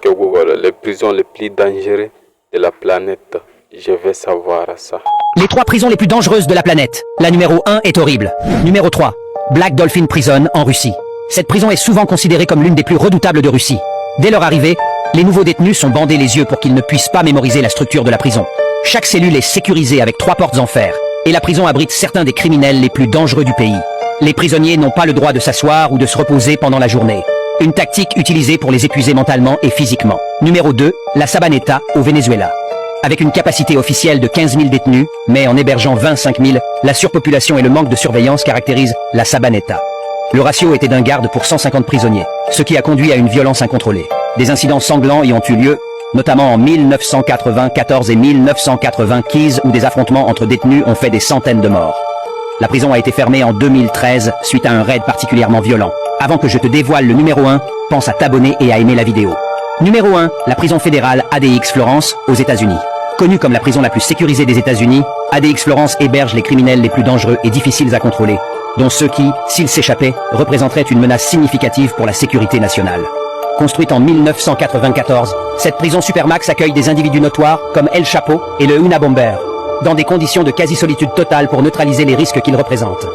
Ok Google, les prisons les plus dangereuses de la planète. Je vais savoir ça. Les 3 prisons les plus dangereuses de la planète. La numéro 1 est horrible. Numéro 3, Black Dolphin Prison en Russie. Cette prison est souvent considérée comme l'une des plus redoutables de Russie. Dès leur arrivée, les nouveaux détenus sont bandés les yeux pour qu'ils ne puissent pas mémoriser la structure de la prison. Chaque cellule est sécurisée avec 3 portes en fer. Et la prison abrite certains des criminels les plus dangereux du pays. Les prisonniers n'ont pas le droit de s'asseoir ou de se reposer pendant la journée. Une tactique utilisée pour les épuiser mentalement et physiquement. Numéro 2, la Sabaneta au Venezuela. Avec une capacité officielle de 15 000 détenus, mais en hébergeant 25 000, la surpopulation et le manque de surveillance caractérisent la Sabaneta. Le ratio était d'un garde pour 150 prisonniers, ce qui a conduit à une violence incontrôlée. Des incidents sanglants y ont eu lieu, notamment en 1994 et 1995, où des affrontements entre détenus ont fait des centaines de morts. La prison a été fermée en 2013 suite à un raid particulièrement violent. Avant que je te dévoile le numéro 1, pense à t'abonner et à aimer la vidéo. Numéro 1, la prison fédérale ADX Florence aux États-Unis. Connue comme la prison la plus sécurisée des États-Unis, ADX Florence héberge les criminels les plus dangereux et difficiles à contrôler, dont ceux qui, s'ils s'échappaient, représenteraient une menace significative pour la sécurité nationale. Construite en 1994, cette prison Supermax accueille des individus notoires comme El Chapo et le Unabomber, dans des conditions de quasi-solitude totale pour neutraliser les risques qu'ils représentent.